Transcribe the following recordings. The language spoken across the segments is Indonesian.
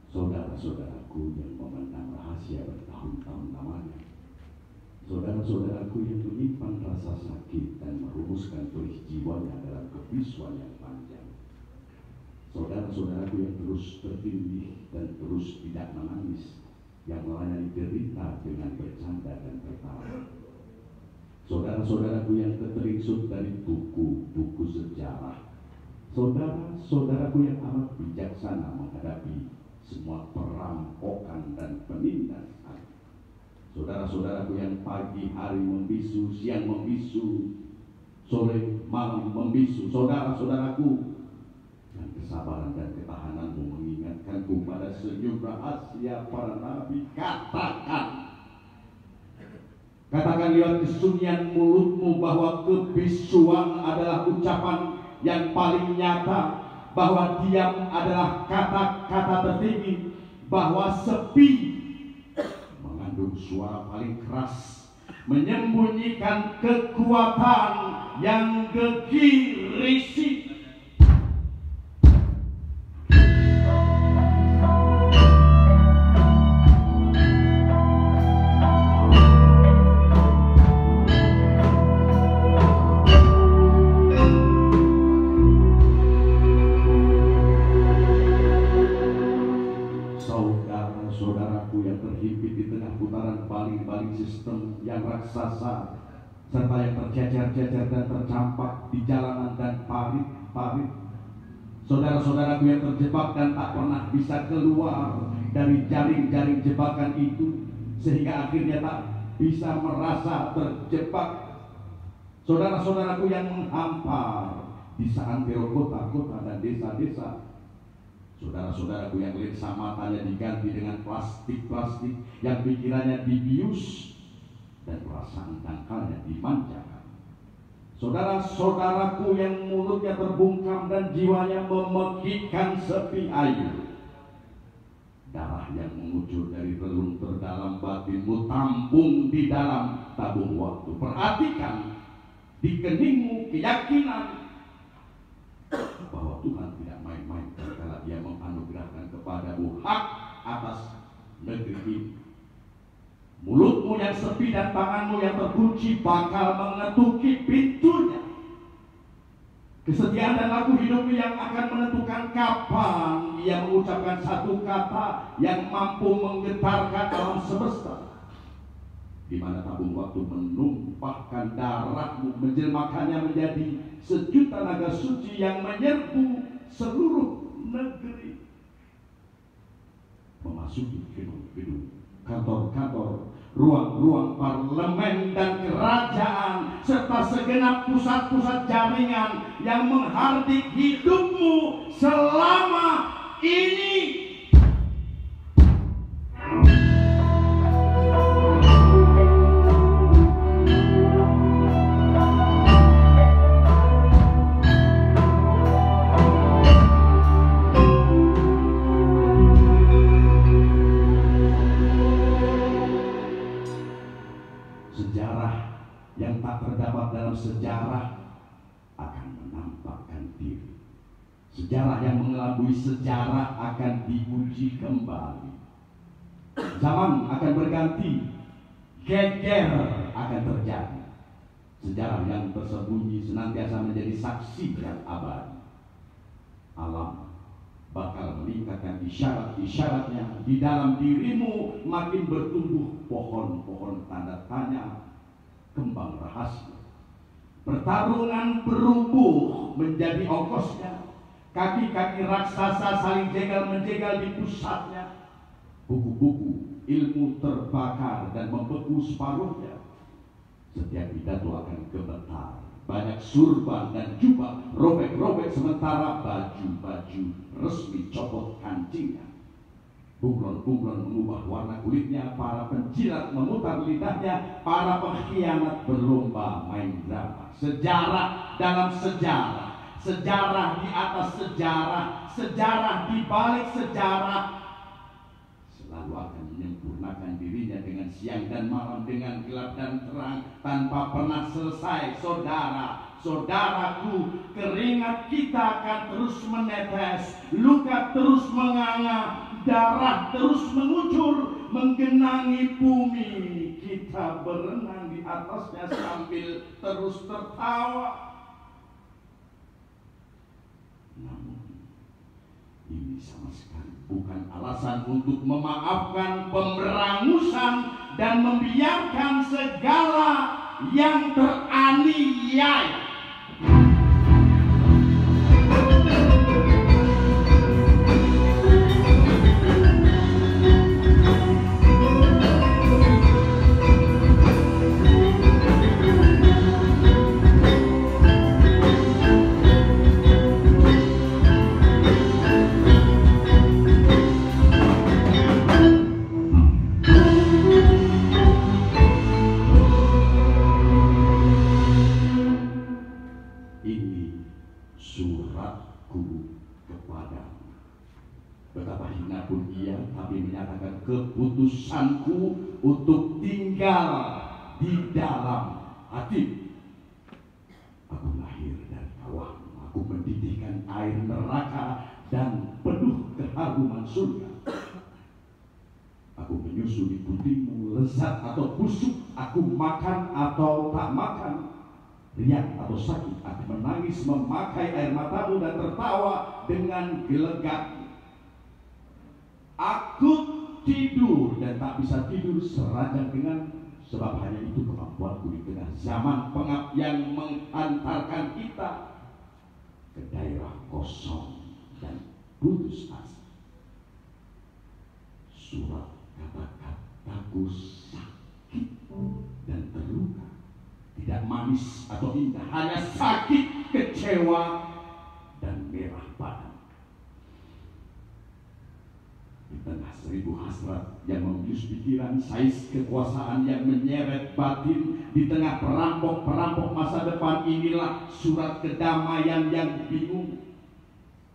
saudara-saudaraku yang memendam rahasia bertahun-tahun lamanya, saudara-saudaraku yang menyimpan rasa sakit dan merumuskan tulis jiwanya dalam kebisuan yang panjang, saudara-saudaraku yang terus bertindih dan terus tidak menangis, yang melayani derita dengan bercanda dan tertawa, saudara-saudaraku yang keteringsut dari buku-buku sejarah, saudara-saudaraku yang amat bijaksana menghadapi semua perampokan dan penindasan, saudara-saudaraku yang pagi hari membisu, siang membisu, sore malam membisu, saudara-saudaraku yang kesabaran dan ketahananmu mengingatkanku pada senyum rahasia para nabi. Katakan lewat kesunyian mulutmu bahwa kebisuan adalah ucapan yang paling nyata, bahwa diam adalah kata-kata tertinggi, bahwa sepi mengandung suara paling keras, menyembunyikan kekuatan yang gegir risih. Saudaraku yang terhimpit di tengah putaran baling-baling sistem yang raksasa, serta yang tercecer-cecer dan tercampak di jalanan dan parit-parit, saudara-saudaraku yang terjebak dan tak pernah bisa keluar dari jaring-jaring jebakan itu, sehingga akhirnya tak bisa merasa terjebak, saudara-saudaraku yang menghampar di seantero kota-kota dan desa-desa, saudara-saudaraku yang lensa matanya diganti dengan plastik-plastik, yang pikirannya dibius dan perasaan dangkalnya dimanjakan, saudara-saudaraku yang mulutnya terbungkam dan jiwanya memekikkan sepi air, darah yang mengucur dari relung terdalam batinmu tampung di dalam tabung waktu. Perhatikan di keningmu keyakinan bahwa Tuhan tidak main-main tatkala Dia menganugerahkan kepadamu hak atas negeri ini. Mulutmu yang sepi dan tanganmu yang terkunci bakal mengetuki pintunya. Kesetiaan dan laku hidupmu yang akan menentukan kapan Ia mengucapkan satu kata yang mampu menggetarkan alam semesta, di mana tabung waktu menumpahkan darahmu, menjelmakannya menjadi sejuta naga suci yang menyerbu seluruh negeri, memasuki gedung-gedung, kantor-kantor, ruang-ruang parlemen dan kerajaan, serta segenap pusat-pusat jaringan yang menghardik hidupmu selama ini. Sejarah yang tak terdapat dalam sejarah akan menampakkan diri. Sejarah yang mengelabui sejarah akan diuji kembali. Zaman akan berganti, geger akan terjadi. Sejarah yang tersembunyi senantiasa menjadi saksi yang abadi. Alam bakal meningkatkan isyarat-isyaratnya. Di dalam dirimu makin bertumbuh pohon-pohon tanda tanya, kembang rahasia. Pertarungan berubuh menjadi ongkosnya. Kaki-kaki raksasa saling jegal-menjegal di pusatnya. Buku-buku ilmu terbakar dan membeku separuhnya. Setiap pidato akan gemetar. Banyak surban dan jubah robek-robek, sementara baju-baju resmi copot kancingnya. Bunglon-bunglon mengubah warna kulitnya, para penjilat memutar lidahnya, para pengkhianat berlomba main drama. Sejarah dalam sejarah, sejarah di atas sejarah, sejarah di balik sejarah, selalu akan menyempurnakan dirinya dengan siang dan malam, dengan gelap dan terang, tanpa pernah selesai. Saudaraku, keringat kita akan terus menetes, luka terus menganga, darah terus mengucur menggenangi bumi. Kita berenang di atasnya sambil terus tertawa. Namun ini sama sekali bukan alasan untuk memaafkan pemberangusan dan membiarkan segala yang teraniaya. Betapa hina pun ia, tapi menyatakan keputusanku untuk tinggal di dalam hati. Aku lahir dari kawah, aku mendidihkan air neraka dan penuh keharuman surga. Aku menyusu di putihmu, lezat atau busuk, aku makan atau tak makan, riak atau sakit, aku menangis memakai air matamu dan tertawa dengan gelegat. Aku tidur dan tak bisa tidur seranjang dengan, sebab hanya itu kemampuanku di tengah zaman pengap yang menghantarkan kita ke daerah kosong dan putus asa. Surat kata-kataku sakit dan terluka, tidak manis atau indah, hanya sakit, kecewa, dan merah badan. Di tengah 1000 hasrat yang membius pikiran, sais kekuasaan yang menyeret batin, di tengah perampok-perampok masa depan, inilah surat kedamaian yang bingung,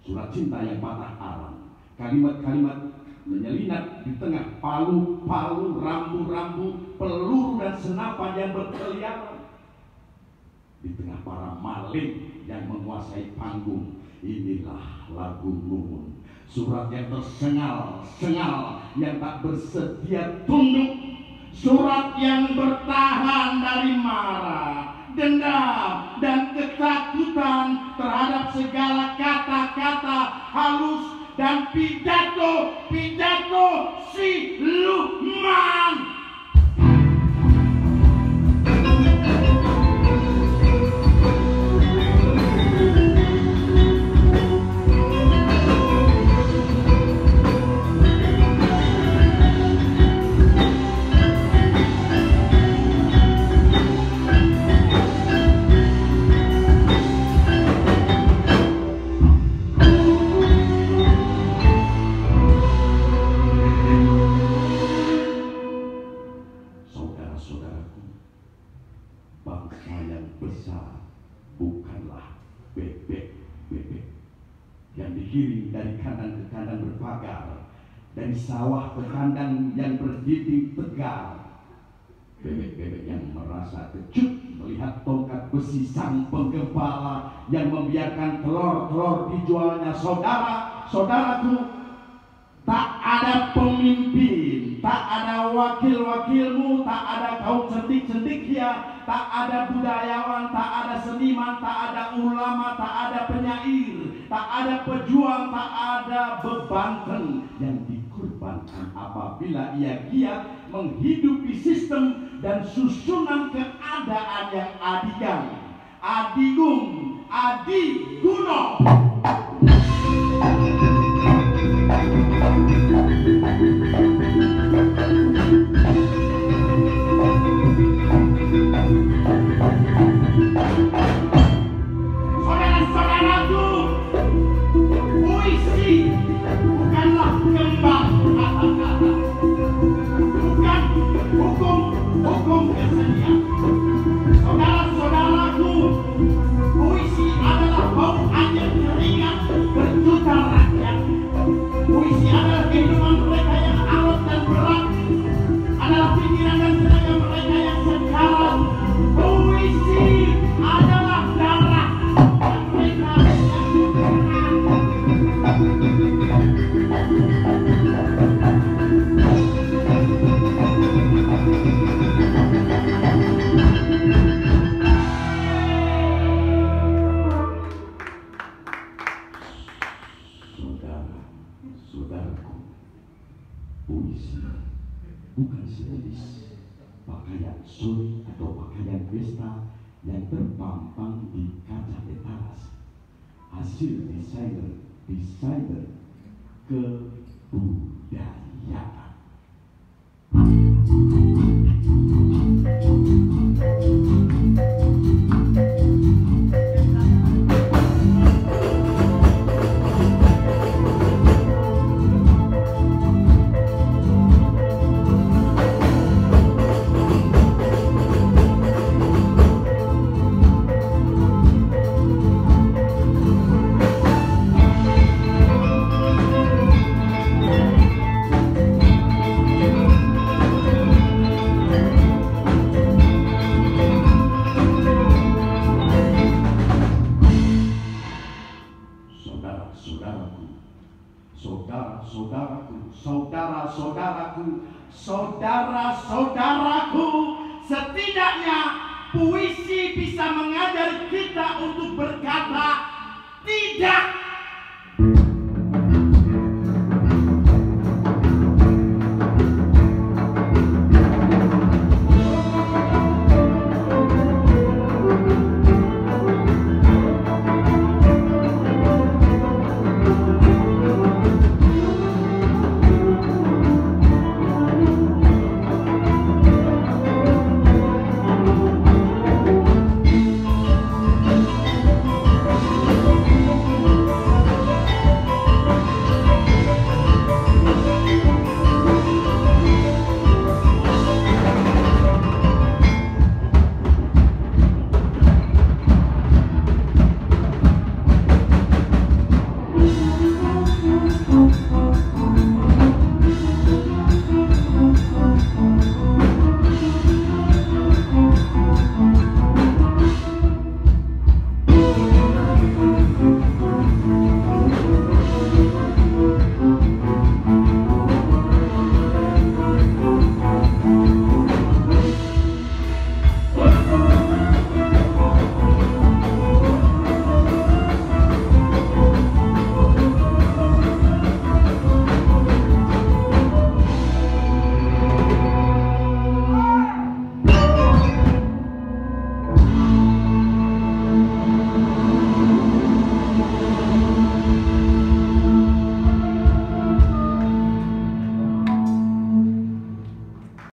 surat cinta yang patah arang, kalimat-kalimat menyelinap di tengah palu-palu, rambu-rambu, peluru dan senapan yang berkeliaran, di tengah para maling yang menguasai panggung. Inilah lagu Mumun, surat yang tersengal-sengal, yang tak bersedia tunduk, surat yang bertahan dari marah, dendam, dan ketakutan terhadap segala kata-kata halus dan pidato-pidato siluman. Bukanlah bebek-bebek yang dikirim dari kandang ke kandang berpagar, dari sawah ke kandang yang berdinding tegar. Bebek-bebek yang merasa kejut melihat tongkat besi sang penggembala yang membiarkan telur-telur dijualnya. Saudara-saudaraku, tak ada pemimpin, tak ada wakil-wakilmu, tak ada kaum cendik-cendikia, tak ada budayawan, tak ada seniman, tak ada ulama, tak ada penyair, tak ada pejuang, tak ada bebanten yang dikorbankan apabila ia giat menghidupi sistem dan susunan keadaan yang adigang, adigung, adiguno. Saudara-saudaraku, puisi bukanlah kembang kata-kata, bukan hukum kesenian. Saudara-saudaraku, puisi adalah bau angin kering Saudaraku, puisi bukan sejenis pakaian sore atau pakaian pesta yang terpampang di kaca etalas, hasil desainer kebudayaan. Saudara-saudaraku, setidaknya puisi bisa mengajari kita untuk berkata tidak.